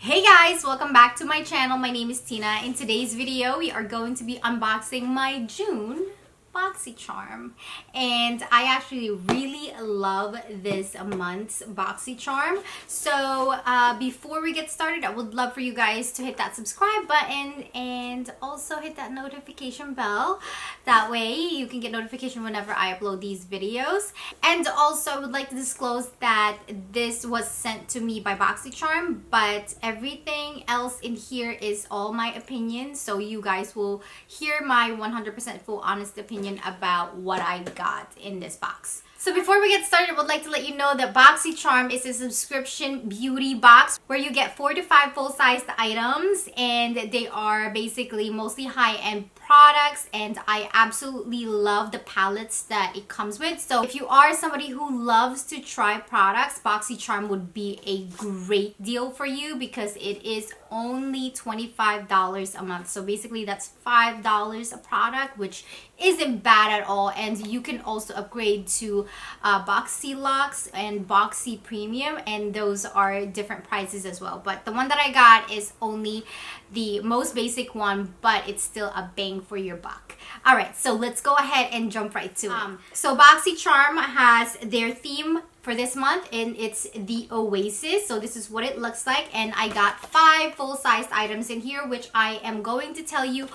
Hey guys, welcome back to my channel. My name is Tina. In today's video, we are going to be unboxing my June Boxycharm, and I actually really love this month's Boxycharm. So before we get started, I would love for you guys to hit that subscribe button and also hit that notification bell. That way you can get notification whenever I upload these videos. And also I would like to disclose that this was sent to me by Boxycharm, but everything else in here is all my opinion, so you guys will hear my 100% full honest opinion about what I got in this box. So before we get started, I would like to let you know that Boxycharm is a subscription beauty box where you get 4 to 5 full-sized items, and they are basically mostly high-end products, and I absolutely love the palettes that it comes with. So if you are somebody who loves to try products, Boxycharm would be a great deal for you because it is only $25 a month. So basically that's $5 a product, which isn't bad at all. And you can also upgrade to BOXY Luxe and BOXY Premium, and those are different prices as well. But the one that I got is only the most basic one, but it's still a bang for your buck. All right, so let's go ahead and jump right to it. So Boxycharm has their theme for this month, and it's the Oasis. So this is what it looks like, and I got 5 full-sized items in here, which I am going to tell you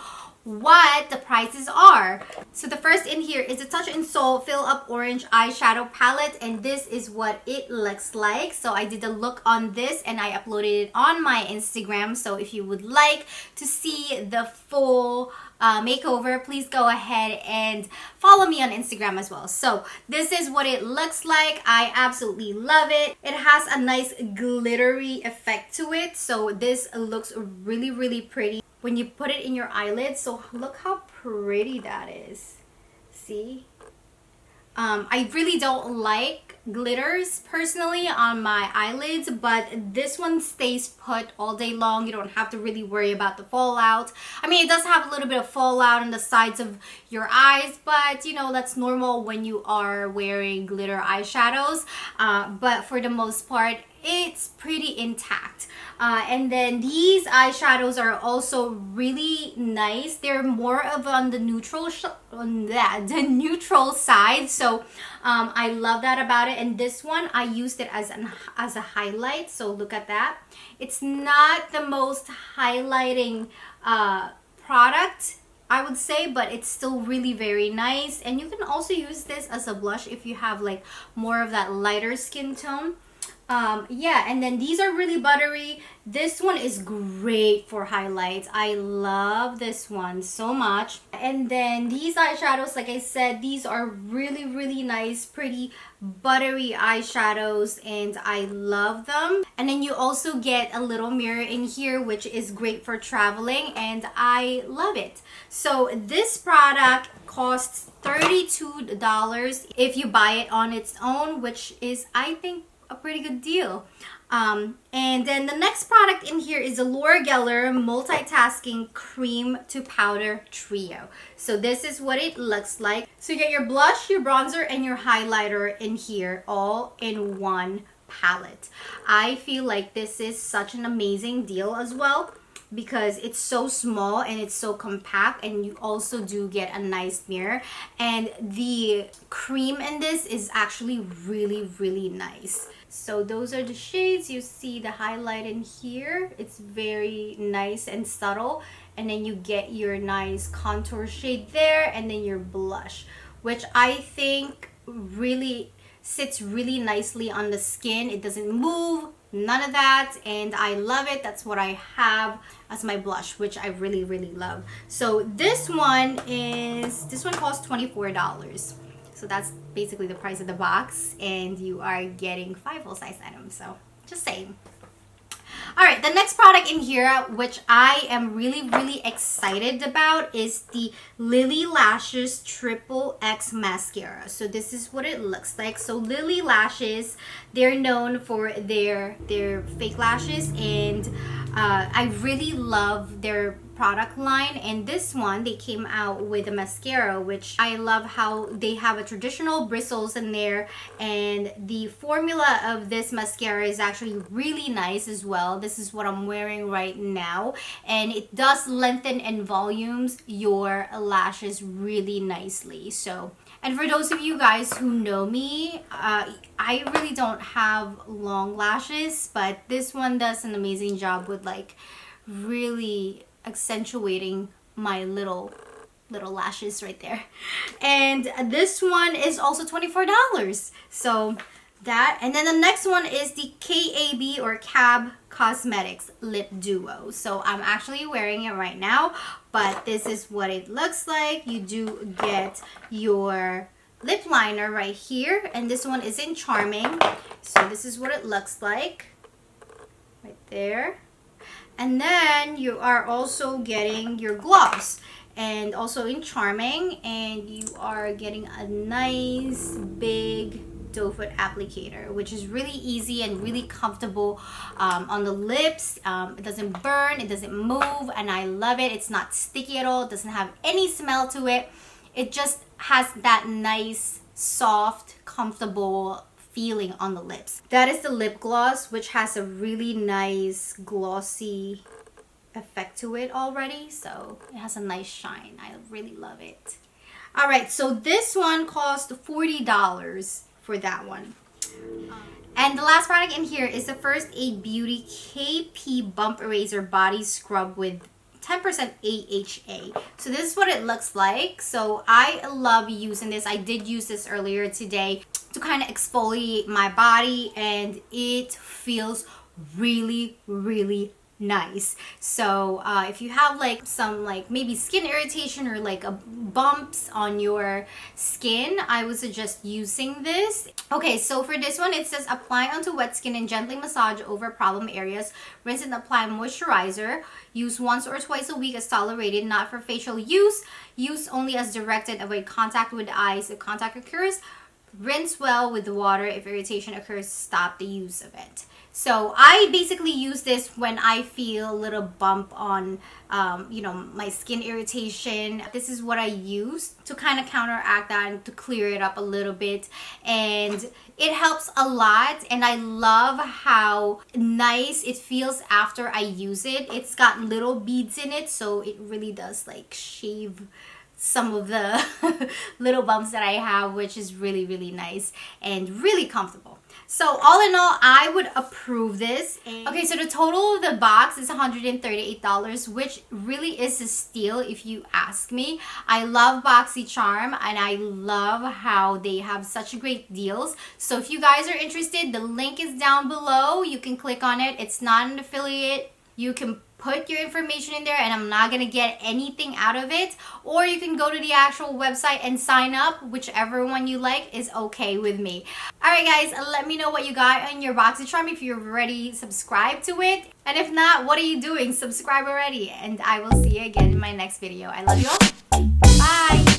what the prices are. So the first in here is a Touch in Soul Fill Up Orange Eyeshadow Palette, and this is what it looks like. So I did a look on this and I uploaded it on my Instagram, so if you would like to see the full makeover, please go ahead and follow me on Instagram as well. So this is what it looks like. I absolutely love it. It has a nice glittery effect to it, so this looks really pretty when you put it in your eyelids. So look how pretty that is. See? I really don't like glitters personally on my eyelids, but this one stays put all day long. You don't have to really worry about the fallout. I mean, it does have a little bit of fallout on the sides of your eyes, but you know, that's normal when you are wearing glitter eyeshadows. But for the most part, it's pretty intact. And then these eyeshadows are also really nice. They're more of on the neutral side, so I love that about it. And this one, I used it as a highlight, so look at that. It's not the most highlighting product, I would say, but it's still really very nice. And you can also use this as a blush if you have like more of that lighter skin tone. Yeah, and then these are really buttery. This one is great for highlights. I love this one so much. And then these eyeshadows, like I said, these are really nice, pretty buttery eyeshadows, and I love them. And then you also get a little mirror in here, which is great for traveling, and I love it. So this product costs $32 if you buy it on its own, which is, I think, a pretty good deal. And then the next product in here is a Laura Geller Multitasking Cream to Powder Trio. So this is what it looks like. So you get your blush, your bronzer, and your highlighter in here, all in one palette. I feel like this is such an amazing deal as well, because it's so small and it's so compact, and you also do get a nice mirror, and the cream in this is actually really nice. So those are the shades. You see the highlight in here, it's very nice and subtle, and then you get your nice contour shade there, and then your blush, which I think really sits really nicely on the skin. It doesn't move, none of that, and I love it. That's what I have as my blush, which I really love. So this one costs $24. So that's basically the price of the box, and you are getting 5 full-size items, so just saying. Alright, the next product in here, which I am really excited about, is the Lily Lashes Triple X Mascara. So this is what it looks like. So Lily Lashes, they're known for their fake lashes, and I really love their product line, and this one they came out with a mascara, which I love how they have a traditional bristles in there, and the formula of this mascara is actually really nice as well. This is what I'm wearing right now, and it does lengthen and volumes your lashes really nicely. So, and for those of you guys who know me, I really don't have long lashes, but this one does an amazing job with like really accentuating my little lashes right there. And this one is also $24. So that, and then the next one is the KAB or Kab Cosmetics Lip Duo. So I'm actually wearing it right now, but this is what it looks like. You do get your lip liner right here, and this one is in Charming. So this is what it looks like right there. And then you are also getting your gloss, and also in Charming, and you are getting a nice big doe foot applicator, which is really easy and really comfortable on the lips. It doesn't burn, it doesn't move, and I love it. It's not sticky at all, it doesn't have any smell to it. It just has that nice, soft, comfortable feeling on the lips. That is the lip gloss, which has a really nice glossy effect to it already, so it has a nice shine. I really love it. All right, so this one cost $40 for that one. And the last product in here is the First Aid Beauty KP Bump Eraser Body Scrub with 10% AHA. So this is what it looks like. So I love using this. I did use this earlier today to kind of exfoliate my body, and it feels really, really nice. So if you have like some like maybe skin irritation or like bumps on your skin, I would suggest using this. Okay, so for this one it says apply onto wet skin and gently massage over problem areas. Rinse and apply moisturizer. Use once or twice a week as tolerated, not for facial use. Use only as directed. Avoid contact with the eyes if contact occurs. Rinse well with the water. If irritation occurs, stop the use of it. So I basically use this when I feel a little bump on, you know, my skin irritation. This is what I use to kind of counteract that and to clear it up a little bit. And it helps a lot. And I love how nice it feels after I use it. It's got little beads in it, so it really does like shave some of the little bumps that I have, which is really, really nice and really comfortable. So all in all, I would approve this. Okay, so the total of the box is $138, which really is a steal if you ask me. I love Boxycharm, and I love how they have such great deals. So if you guys are interested, the link is down below. You can click on it. It's not an affiliate. You can put your information in there and I'm not gonna get anything out of it, or you can go to the actual website and sign up. Whichever one you like is okay with me. Alright guys, let me know what you got on your Boxycharm, if you're already subscribed to it, and if not, what are you doing? Subscribe already, and I will see you again in my next video. I love you all. Bye.